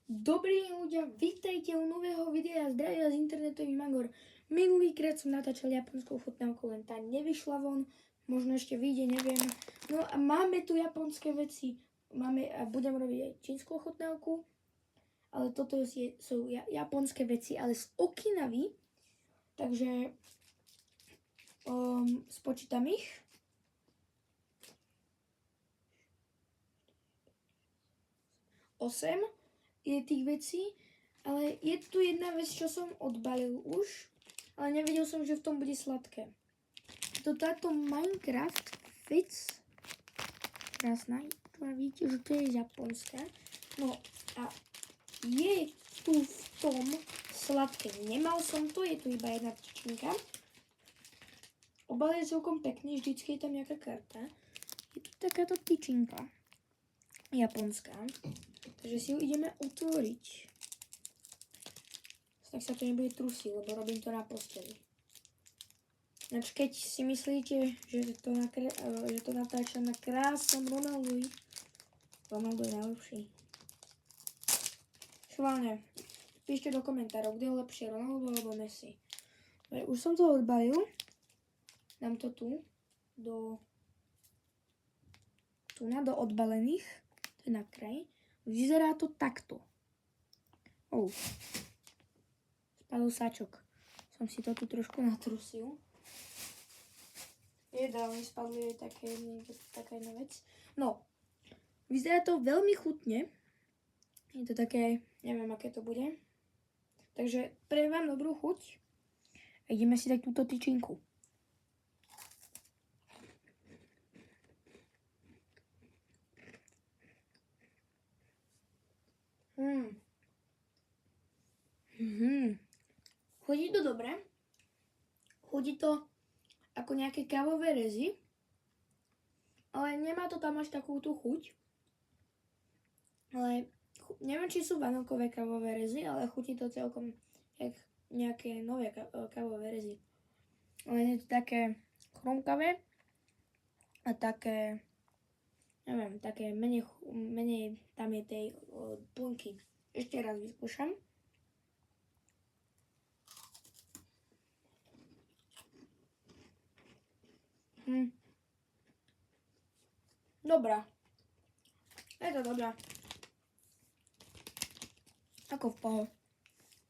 Dobrý ľudia, vítajte u nového videa Zdravia z internetový Magor. Minulýkrát som natáčal japonskú ochutnávku, len tá nevyšla von, možno ešte vyjde, neviem. No a máme tu japonské veci, budem robiť aj čínsku ochutnávku, ale toto sú japonské veci, ale z Okinavy, takže spočítam ich. Osem je tých vecí, ale je tu jedna vec, čo som odbalil už, ale nevedel som, že v tom bude sladké. To táto Minecraft vec, krásna, vidíte, že to je japonská. No a je tu v tom sladké. Nemal som to, je tu iba jedna tyčinka. Obal je celkom pekný, vždycky je tam nejaká karta. Je tu takáto tyčinka, japonská. Takže si ju ideme otvoriť. Tak sa to nebude trusiť, lebo robím to na posteli. Ináč keď si myslíte, že to natáčam na krásnom Ronaldovi, Ronaldo je najlepší. Schválne, píšte do komentárov, kde je lepšie, Ronaldo alebo Messi. Už som to odbalil. Dám to tu do odbalených. To je na kraj. Vyzerá to takto. Spadol sáčok. Som si to tu trošku natrusil. Jedálne spadli aj taká jedna vec. No, vyzerá to veľmi chutne. Je to také, neviem, aké to bude. Takže prajem vám dobrú chuť. A ideme si dať túto tyčinku. Chutí to dobre. Chutí to ako nejaké kávové rezy. Ale nemá to tam až takú tú chuť. Ale neviem, či sú vanilkové kávové rezy, ale chutí to celkom jak nejaké nové kávové rezy. Ale je to také chrumkavé a také, neviem, také menej tam je tej plnky. Ešte raz vyskúšam. Dobrá. Je to dobrá. Ako v poho.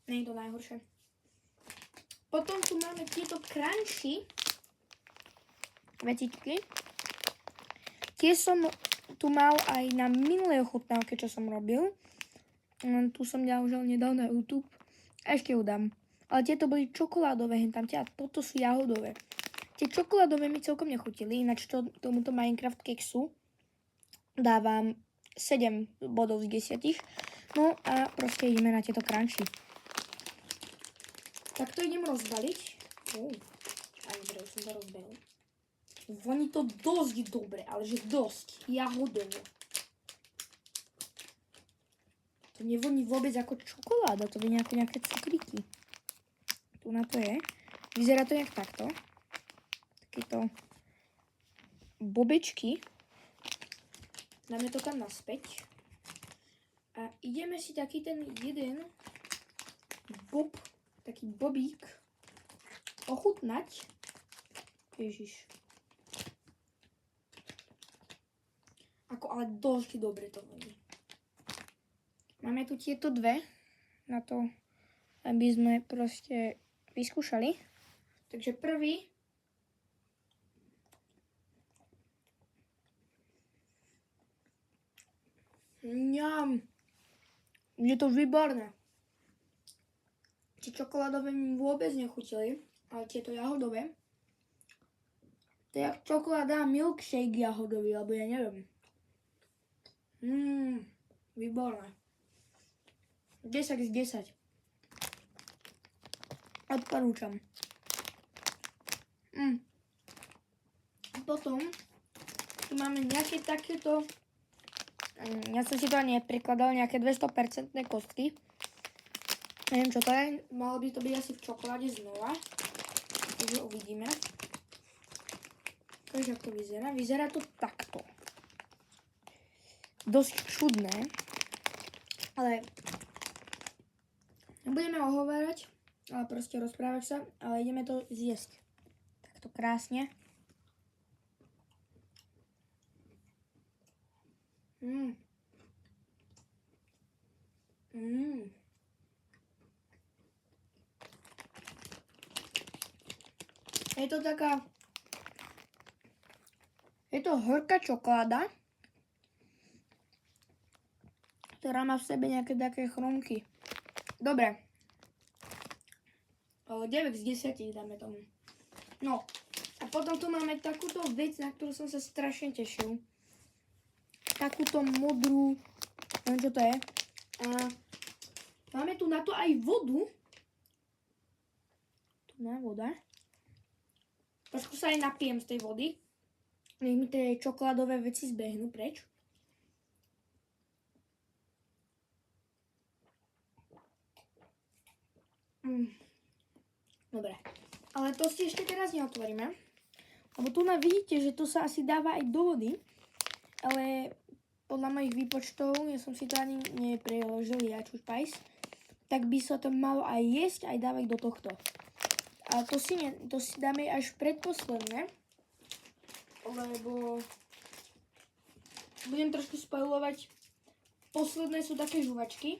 Nie je to najhoršie. Potom tu máme tieto crunchy vecičky. Tie som tu mal aj na minulej ochutnávke, čo som robil. Tu som nedal na YouTube. A ešte ju dám. Ale tieto boli čokoládové, a toto sú jahodové. Tie čokoládové mi celkom nechutili, ináč tomuto Minecraft keksu dávam 7 bodov z 10. No a proste ideme na tieto crunchy. Tak to idem rozbaliť. Andrej, som to rozbalil. Voní to dosť dobre, ale že dosť jahodovo. To nevoní vôbec ako čokoláda, to je nejaké cukríky. Tu na to je. Vyzerá to nejak takto. Takéto bobečky. Dáme to tam naspäť. A ideme si taký ten jeden taký bobík ochutnať. Ježiš. Ale dosť dobre to voní. Máme tu tieto dve na to, aby sme proste vyskúšali. Takže prvý. Je to výborné. Tie čokoládové mi vôbec nechutili, ale tieto jahodové. To je jak čokoláda a milkshake jahodový, alebo ja neviem. Výborné. 10 z 10. Odporúčam. Potom tu máme nejaké takéto, ja som si to ani neprikladal, nejaké 200% kostky. Neviem, čo to je. Malo by to byť asi v čokoláde znova. Takže uvidíme. Takže ako to vyzerá. Vyzerá to takto. Dosť čudné. Ale Nebudeme ohovárať, ale proste rozprávať sa, ale ideme to zjesť. Takto krásne. Je to taká... Je to horká čokoláda, ktorá má v sebe nejaké také chromky. Dobre. 9 z 10 dáme tomu. No. A potom tu máme takúto vec, na ktorú som sa strašne tešil. Takúto modrú, neviem čo to je. A máme tu na to aj vodu. Tu má voda. Trošku sa aj napijem z tej vody. Nech mi tie čokoládové veci zbehnú preč. Dobre. Ale to si ešte teraz neotvoríme. Lebo tu vidíte, že to sa asi dáva aj do vody. Ale podľa mojich výpočtov, ja som si to ani nepreložil, ja čušpajs, tak by sa to malo aj jesť, aj dávať do tohto. A to si dáme až predposledné, lebo budem trošku spoilovať. Posledné sú také žuvačky.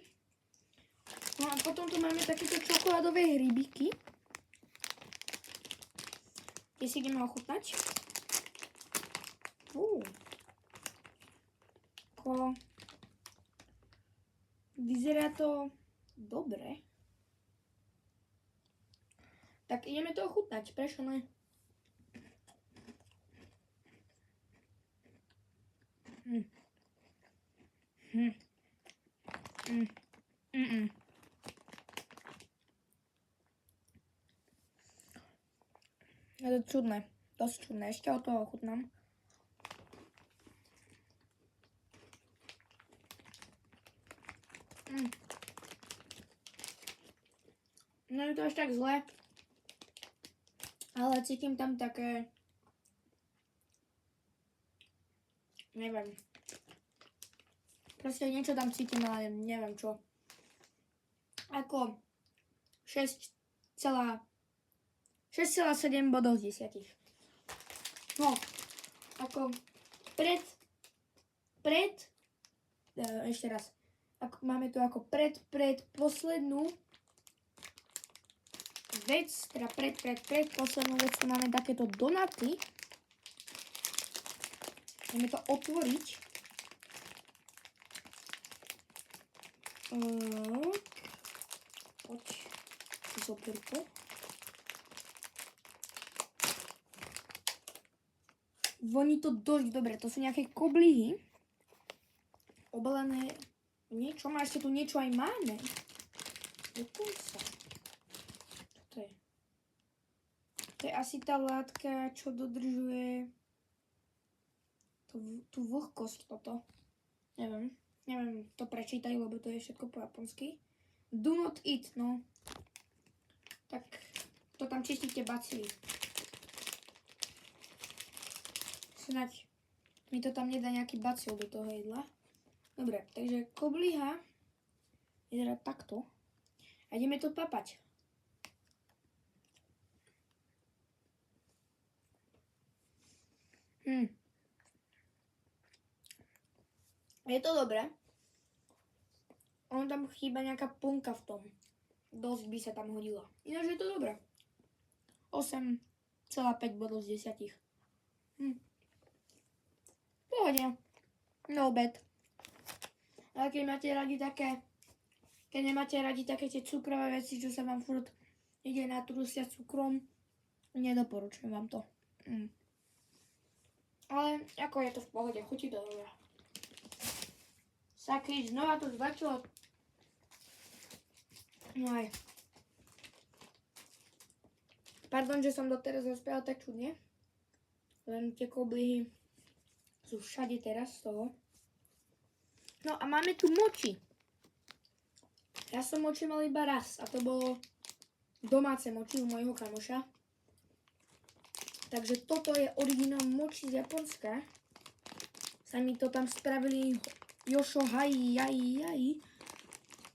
No a potom tu máme takéto čokoládové hríbiky. Tie si ideme ochutnať. Vyzerá to dobre. Tak ideme to ochutnať, prečo ne? Je to čudné, dosť čudné, ešte od toho ochutnám. No je to až tak zle, ale cítim tam také, neviem, proste niečo tam cítim, ale neviem čo. Ako 6,7 bodov z 10. No, ako ešte raz. Máme tu ako poslednú vec, teda poslednú vec, tu máme takéto donaty. Ideme to otvoriť. Poď, zober to. Voní to dosť dobre, to sú nejaké koblihy. Obalené niečo, a ešte tu niečo aj máme. Dokonca. Čo to je? To je asi tá látka, čo dodržuje tú vlhkosť toto. Neviem to prečítať, lebo to je všetko po japonsky. Do not eat, no. Tak to tam čistíte bacily. Snáď mi to tam nedá nejaký bacil do toho jedla. Dobre, takže kobliha vyzerá takto. A ideme to papať. Je to dobré. Ono tam chýba nejaká plnka v tom. Dosť by sa tam hodila. Ináč je to dobré. 8,5 bodov z 10. Pohodne. No bad. Ale keď máte radi také, keď nemáte radi také tie cukrové veci, čo sa vám furt ide natrusia cukrom, nedoporučujem vám to. Ale ako je to v pohode, chutí to dobré. Sakryč, znova to zvačilo. No aj. Pardon, že som doteraz rozprával tak čudne. Len tie koblihy sú všade teraz z toho. No a máme tu moči. Ja som moči mal iba raz a to bolo domáce moči u mojho kamoša. Takže toto je originál moči z Japonska. Sami to tam spravili Yosho Hai.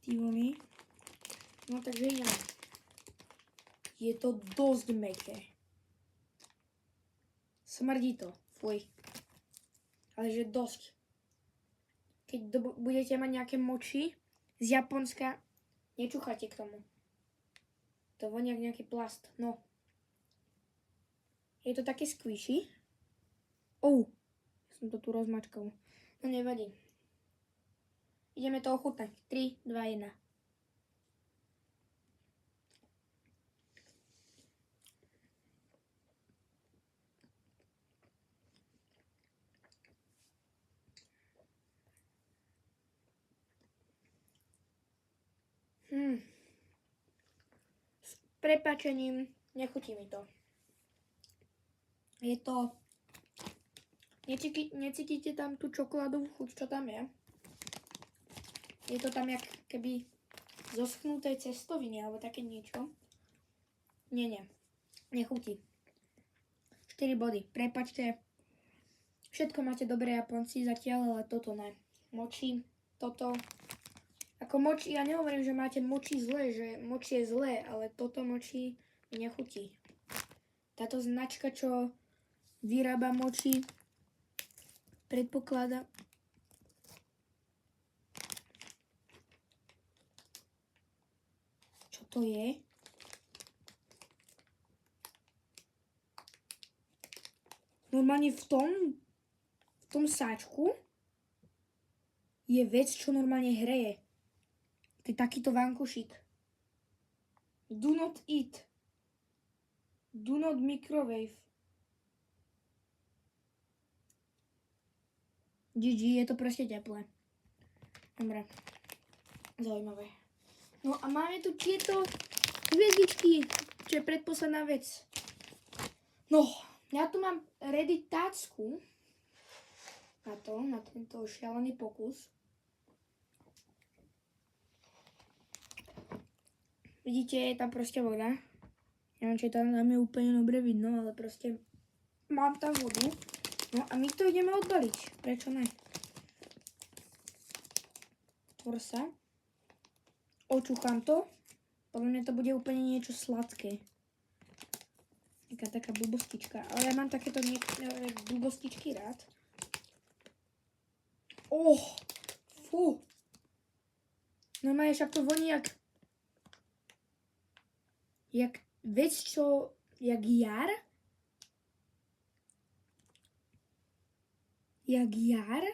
Ty voli. No takže ideme. Je to dosť mäkké. Smrdí to. Fuj. Ale že dosť. Keď budete mať nejaké moči z Japonska, nečúchajte k tomu. To vonia jak nejaký plast. No. Je to také squishy. Som to tu rozmačkal. No nevadí. Ideme to ochutnať. 3, 2, 1. S prepáčením, nechutí mi to. Je to... Necítite tam tú čokoládovú chuť, čo tam je? Je to tam jak keby zoschnuté cestoviny, alebo také niečo. Nie. Nechutí. 4 body. Prepáčte. Všetko máte dobré Japonci zatiaľ, ale toto ne. Moči, toto... Ako moči, ja nehovorím, že máte moči zlé, že moči je zlé, ale toto moči nechutí. Táto značka, čo vyrába moči, predpokladá... Čo to je? Normálne v tom sáčku je vec, čo normálne hreje. To je takýto vankušik. Do not eat. Do not microwave. GG, je to proste teplé. Dobre. Zaujímavé. No a máme tu tieto hviezdičky, čo je predposledná vec. No, ja tu mám ready tácku na tento šialený pokus. Vidíte, je tam proste voda. Neviem, či tam je úplne dobre vidno, ale proste mám tam vodu. No a my to ideme odbaliť. Prečo ne? Otvor sa. Očúcham to. Podľa mňa to bude úplne niečo sladké. Taká blbostička. Ale ja mám takéto blbostičky rád. Fú. Normálne však to voní jak vec, čo... Jak jar. Jak jar.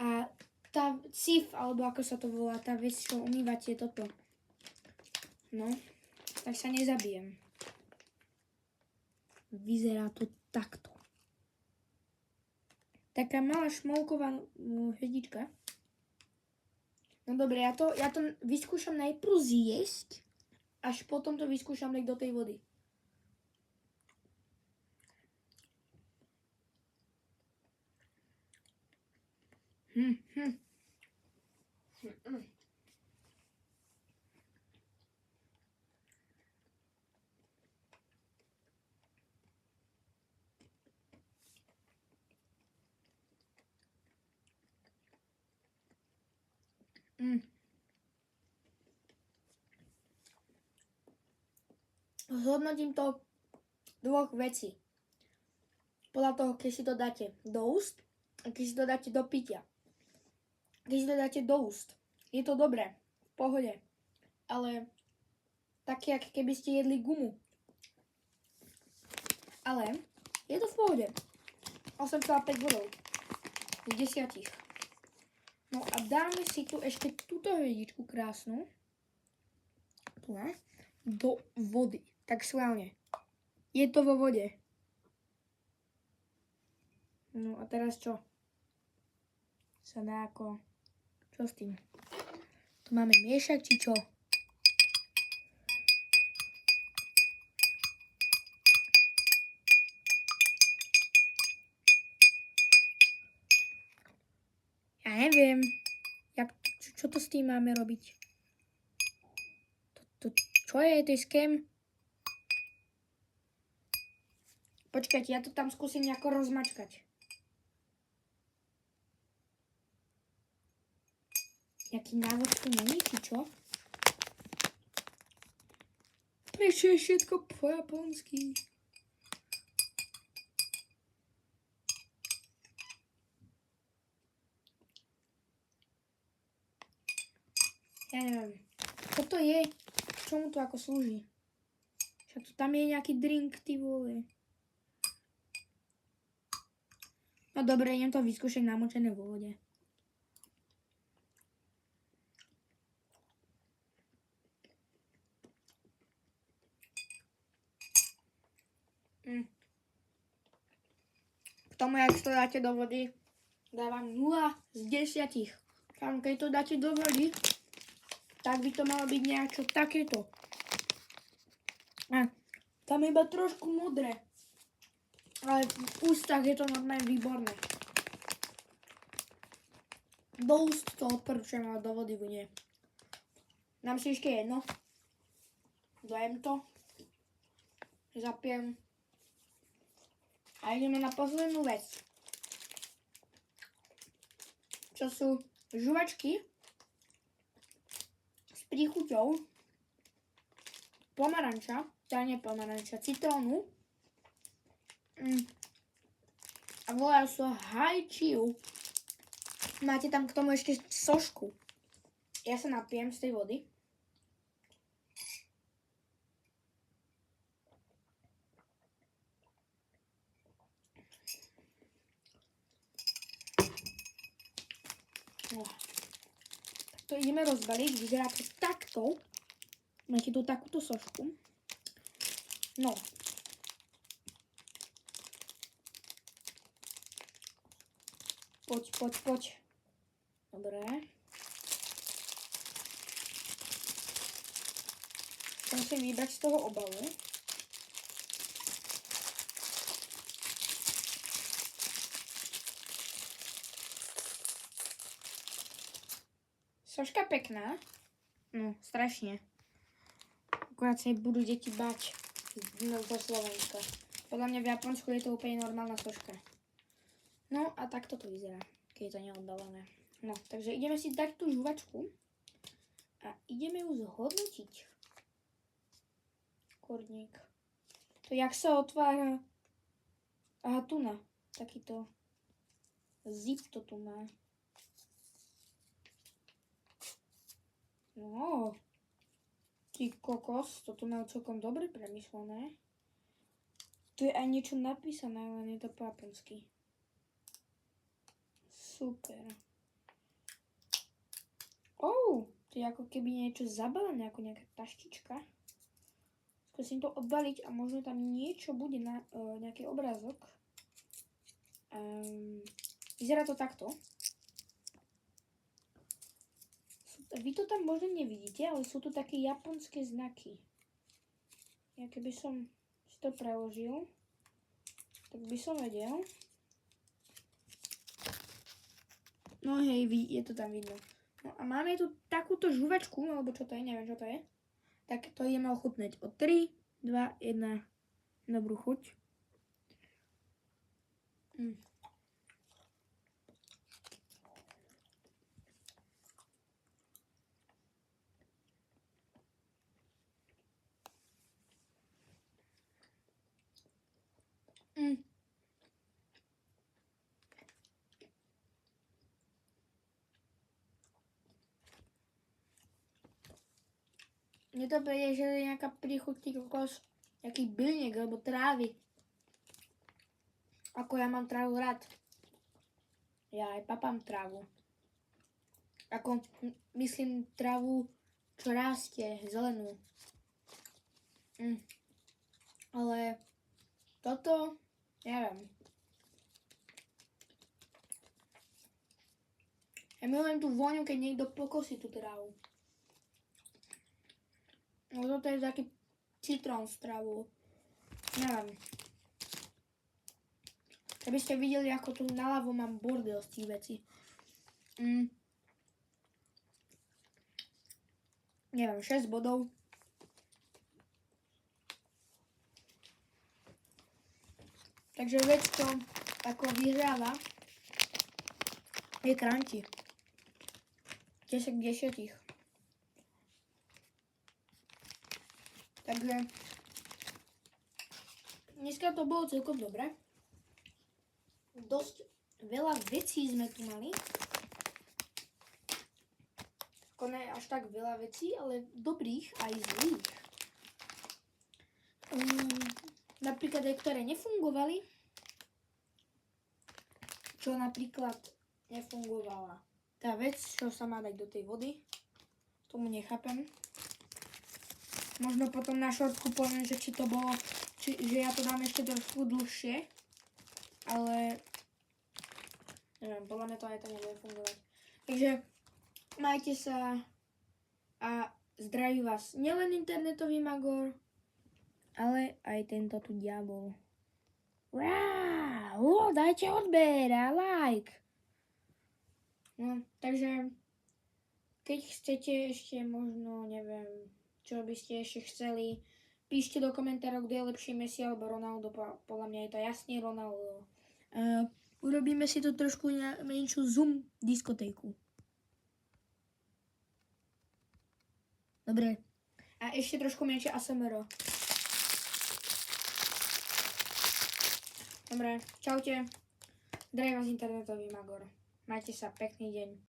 A tá cif, alebo ako sa to volá, tá vec, čo umývate toto. No, tak sa nezabijem. Vyzerá to takto. Taká malá šmolková hviezdička. No dobre, ja to vyskúšam najprv zjesť, až potom to vyskúšam dať do tej vody. Zhodnotím to dvoch vecí. Podľa toho, keď si to dáte do úst a keď si to dáte do pitia. Keď si to dáte do úst, je to dobré, v pohode. Ale také, ako keby ste jedli gumu. Ale je to v pohode. 8,5 bodov z 10. No a dáme si tu ešte túto hviezdičku krásnu. Tu do vody. Tak schválne. Je to vo vode. No a teraz čo? Sa dá ako... Čo s tým? Tu máme miešať, či čo? Ja neviem. Čo to s tým máme robiť? Čo je? To je skem? Počkajte, ja to tam skúsim nejako rozmačkať. Nejaký návod tu není, či čo? Ešte je všetko po japonsky. Ja neviem. Čo to je? Čomu to ako slúži? Však tu tam je nejaký drink, ty vole. No dobre, idem to vyskúšať namočené vo vode. K tomu, jak to dáte do vody, dávam 0 z 10. Tam, keď to dáte do vody, tak by to malo byť niečo takéto. A tam je iba trošku modré. Ale v ústach je to normálne výborné. Do úst to odporúčam, ale do vody nie. Dám si ešte jedno. Dojem to. Zapijem. A ideme na poslednú vec. Čo sú žuvačky s príchuťou pomaranča, teda nie pomaranča, citrónu. A volajú sa haičiu. Máte tam k tomu ešte sošku. Ja sa napijem z tej vody. To ideme rozbaliť, vyzerá to takto. Máte tu takúto sošku. No. Poď. Dobre. Musím vybrať z toho obalu. Soška pekná. No, strašne. Akurát sa budú deti bať zo Slovenska. Podľa mňa v Japonsku je to úplne normálna soška. No a takto to vyzerá, keď je to neodbalené. No, takže ideme si dať tú žuvačku a ideme ju zhodnotiť. Korník. To jak sa otvára. Aha, tu na. Takýto zip to tu má. No, ty kokos, toto majú celkom dobre premyslené. Tu je aj niečo napísané, len je to po japonsky. Super. To je ako keby niečo zabalené, ako nejaká taštička. Skúsim to odbaliť a možno tam niečo bude na nejaký obrázok. Vyzerá to takto. Vy to tam možno nevidíte, ale sú tu také japonské znaky. Ja keby som si to preložil, tak by som vedel. No hej, je to tam vidno. No a máme tu takúto žuvačku, alebo čo to je, neviem čo to je. Tak to ideme ochutnať. O 3, 2, 1. Dobrú chuť. Mne to príde, že je nejaká príchutí kokos, nejaký bylniek alebo trávy. Ako ja mám trávu rád. Ja aj papám trávu. Ako, myslím trávu, čo rastie, zelenú. Ale toto, neviem. Ja milujem tú vôňu, keď niekto pokosí tú trávu. No toto je taký citrón s trávou. Neviem. Keby ste videli, ako tu naľavo mám bordel z tých vecí. Neviem, 6 bodov. Takže vec, čo ako vyhráva, je crunchy. 10 k 10. Takže dneska to bolo celkom dobré. Dosť veľa vecí sme tu mali. Ako ne až tak veľa vecí, ale dobrých aj zlých. Napríklad aj ktoré nefungovali. Čo napríklad nefungovala tá vec, čo sa má dať do tej vody. Tomu nechápem. Možno potom na shortku poviem, že či to bolo, že ja to dám ešte trošku dlhšie. Ale neviem, podľa mňa to aj tak nebude fungovať. Takže majte sa a zdraví vás nielen internetový magor, ale aj tento tu diabol. Wow, dajte odber a like. No, takže keď chcete ešte možno, neviem, čo by ste ešte chceli, píšte do komentárov, kto je lepší Messi alebo Ronaldo. Podľa mňa je to jasný Ronaldo. Urobíme si tu trošku menšiu Zoom diskotéku. Dobre. A ešte trošku menšie ASMR. Dobre, čaute. Zdraví vás internetový magor. Majte sa, pekný deň.